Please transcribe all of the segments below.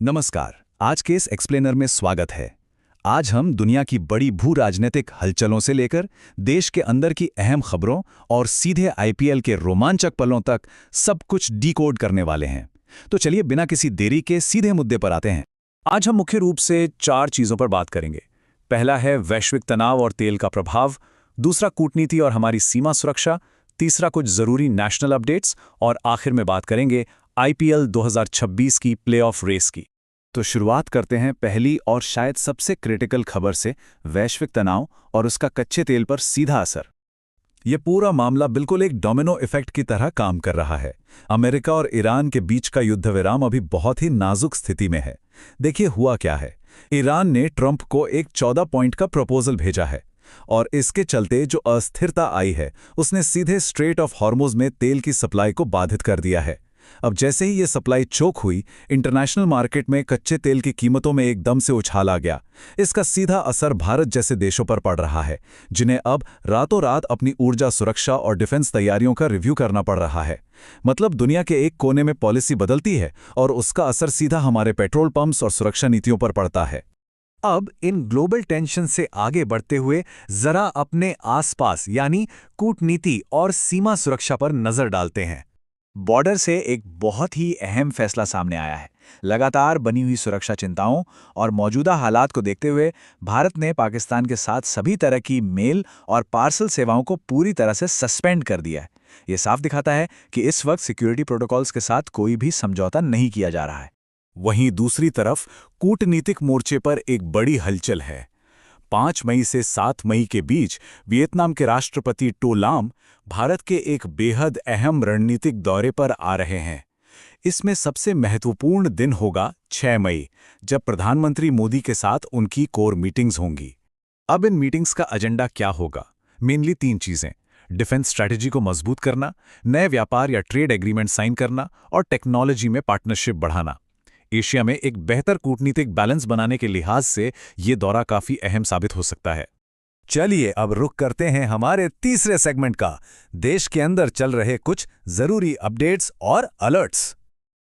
नमस्कार। आज के इस एक्सप्लेनर में स्वागत है। आज हम दुनिया की बड़ी भू राजनीतिक हलचलों से लेकर देश के अंदर की अहम खबरों और सीधे आईपीएल के रोमांचक पलों तक सब कुछ डिकोड करने वाले हैं। तो चलिए बिना किसी देरी के सीधे मुद्दे पर आते हैं। आज हम मुख्य रूप से 4 चीज़ों पर बात करेंगे। पहला है वैश्विक तनाव और तेल का प्रभाव, दूसरा कूटनीति और हमारी सीमा सुरक्षा, तीसरा कुछ ज़रूरी नेशनल अपडेट्स और आखिर में बात करेंगे आईपीएल 2026 की प्लेऑफ रेस की। तो शुरुआत करते हैं पहली और शायद सबसे क्रिटिकल खबर से, वैश्विक तनाव और उसका कच्चे तेल पर सीधा असर। यह पूरा मामला बिल्कुल एक डोमिनो इफेक्ट की तरह काम कर रहा है। अमेरिका और ईरान के बीच का युद्ध विराम अभी बहुत ही नाजुक स्थिति में है। देखिए हुआ क्या है। ईरान ने ट्रंप को एक 14 पॉइंट का प्रपोजल भेजा है और इसके चलते जो अस्थिरता आई है उसने सीधे स्ट्रेट ऑफ हॉर्मुज में तेल की सप्लाई को बाधित कर दिया है। अब जैसे ही ये सप्लाई चोक हुई, इंटरनेशनल मार्केट में कच्चे तेल की कीमतों में एकदम से उछाल आ गया। इसका सीधा असर भारत जैसे देशों पर पड़ रहा है, जिन्हें अब रातों रात अपनी ऊर्जा सुरक्षा और डिफेंस तैयारियों का रिव्यू करना पड़ रहा है। मतलब दुनिया के एक कोने में पॉलिसी बदलती है और उसका असर सीधा हमारे पेट्रोल पंप्स और सुरक्षा नीतियों पर पड़ता है। अब इन ग्लोबल टेंशन से आगे बढ़ते हुए जरा अपने आसपास यानी कूटनीति और सीमा सुरक्षा पर नजर डालते हैं। बॉर्डर से एक बहुत ही अहम फैसला सामने आया है। लगातार बनी हुई सुरक्षा चिंताओं और मौजूदा हालात को देखते हुए भारत ने पाकिस्तान के साथ सभी तरह की मेल और पार्सल सेवाओं को पूरी तरह से सस्पेंड कर दिया है। ये साफ दिखाता है कि इस वक्त सिक्योरिटी प्रोटोकॉल्स के साथ कोई भी समझौता नहीं किया जा रहा है। वहीं दूसरी तरफ कूटनीतिक मोर्चे पर एक बड़ी हलचल है। 5 मई से 7 मई के बीच वियतनाम के राष्ट्रपति टो लाम भारत के एक बेहद अहम रणनीतिक दौरे पर आ रहे हैं। इसमें सबसे महत्वपूर्ण दिन होगा 6 मई, जब प्रधानमंत्री मोदी के साथ उनकी कोर मीटिंग्स होंगी। अब इन मीटिंग्स का एजेंडा क्या होगा? मेनली 3 चीजें: डिफेंस स्ट्रैटेजी को मजबूत करना, नए व्यापार या ट्रेड एग्रीमेंट साइन करना और टेक्नोलॉजी में पार्टनरशिप बढ़ाना। एशिया में एक बेहतर कूटनीतिक बैलेंस बनाने के लिहाज से ये दौरा काफी अहम साबित हो सकता है। चलिए अब रुख करते हैं हमारे तीसरे सेगमेंट का, देश के अंदर चल रहे कुछ जरूरी अपडेट्स और अलर्ट्स।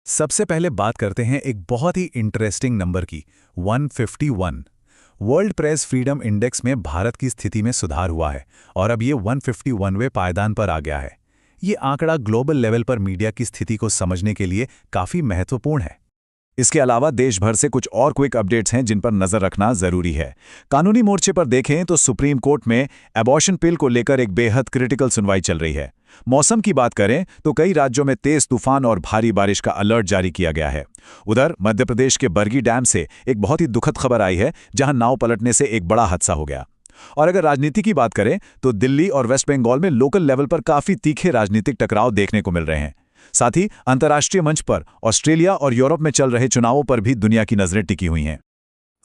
सबसे पहले बात करते हैं एक बहुत ही इंटरेस्टिंग नंबर की, 151। वर्ल्ड प्रेस फ्रीडम इंडेक्स में भारत की स्थिति में सुधार हुआ है और अब ये 151वें पायदान पर आ गया है। ये आंकड़ा ग्लोबल लेवल पर मीडिया की स्थिति को समझने के लिए काफी महत्वपूर्ण है। इसके अलावा देश भर से कुछ और क्विक अपडेट्स हैं जिन पर नजर रखना जरूरी है। कानूनी मोर्चे पर देखें तो सुप्रीम कोर्ट में एबॉर्शन पिल को लेकर एक बेहद क्रिटिकल सुनवाई चल रही है। मौसम की बात करें तो कई राज्यों में तेज तूफान और भारी बारिश का अलर्ट जारी किया गया है। उधर मध्य प्रदेश के बरगी डैम से एक बहुत ही दुखद खबर आई है, जहां नाव पलटने से एक बड़ा हादसा हो गया। और अगर राजनीति की बात करें तो दिल्ली और वेस्ट बंगाल में लोकल लेवल पर काफी तीखे राजनीतिक टकराव देखने को मिल रहे हैं। साथ ही अंतर्राष्ट्रीय मंच पर ऑस्ट्रेलिया और यूरोप में चल रहे चुनावों पर भी दुनिया की नजरें टिकी हुई हैं।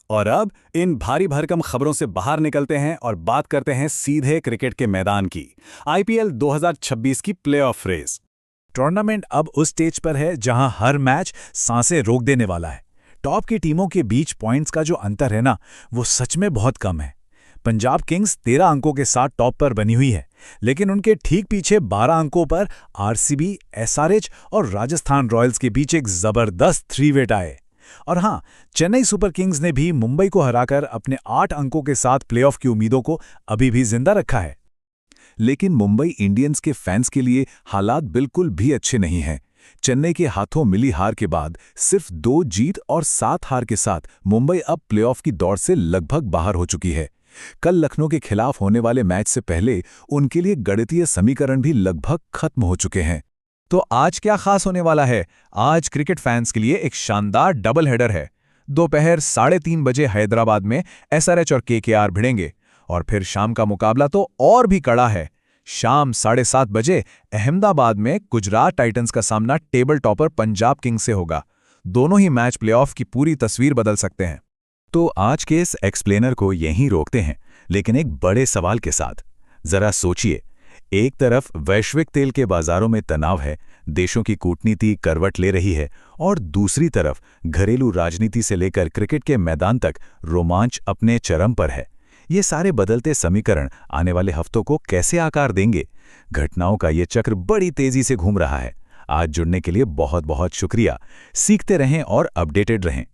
और अब इन भारी भरकम खबरों से बाहर निकलते हैं और बात करते हैं सीधे क्रिकेट के मैदान की, आईपीएल 2026 की प्लेऑफ रेस। टूर्नामेंट अब उस स्टेज पर है जहां हर मैच सांसें रोक देने वाला है। टॉप की टीमों के बीच पॉइंट्स का जो अंतर है ना, वो सच में बहुत कम है। पंजाब किंग्स 13 अंकों के साथ टॉप पर बनी हुई है, लेकिन उनके ठीक पीछे 12 अंकों पर आरसीबी, एसआरएच और राजस्थान रॉयल्स के बीच एक जबरदस्त 3-वे टाई। और हां, चेन्नई सुपर किंग्स ने भी मुंबई को हराकर अपने 8 अंकों के साथ प्लेऑफ की उम्मीदों को अभी भी जिंदा रखा है। लेकिन मुंबई इंडियंस के फैंस के लिए हालात बिल्कुल भी अच्छे नहीं हैं। चेन्नई के हाथों मिली हार के बाद सिर्फ 2 जीत और 7 हार के साथ मुंबई अब प्लेऑफ की दौड़ से लगभग बाहर हो चुकी है। कल लखनऊ के खिलाफ होने वाले मैच से पहले उनके लिए गणितीय समीकरण भी लगभग खत्म हो चुके हैं। तो आज क्या खास होने वाला है? आज क्रिकेट फैंस के लिए एक शानदार डबल हेडर है। दोपहर 3:30 बजे हैदराबाद में एसआरएच और केकेआर भिड़ेंगे और फिर शाम का मुकाबला तो और भी कड़ा है। शाम 7:30 बजे अहमदाबाद में गुजरात टाइटंस का सामना टेबल टॉपर पंजाब किंग्स से होगा। दोनों ही मैच प्लेऑफ की पूरी तस्वीर बदल सकते हैं। तो आज के इस एक्सप्लेनर को यहीं रोकते हैं, लेकिन एक बड़े सवाल के साथ। जरा सोचिए, एक तरफ वैश्विक तेल के बाजारों में तनाव है, देशों की कूटनीति करवट ले रही है, और दूसरी तरफ घरेलू राजनीति से लेकर क्रिकेट के मैदान तक रोमांच अपने चरम पर है। ये सारे बदलते समीकरण आने वाले हफ्तों को कैसे आकार देंगे? घटनाओं का ये चक्र बड़ी तेजी से घूम रहा है। आज जुड़ने के लिए बहुत बहुत शुक्रिया। सीखते रहें और अपडेटेड रहें।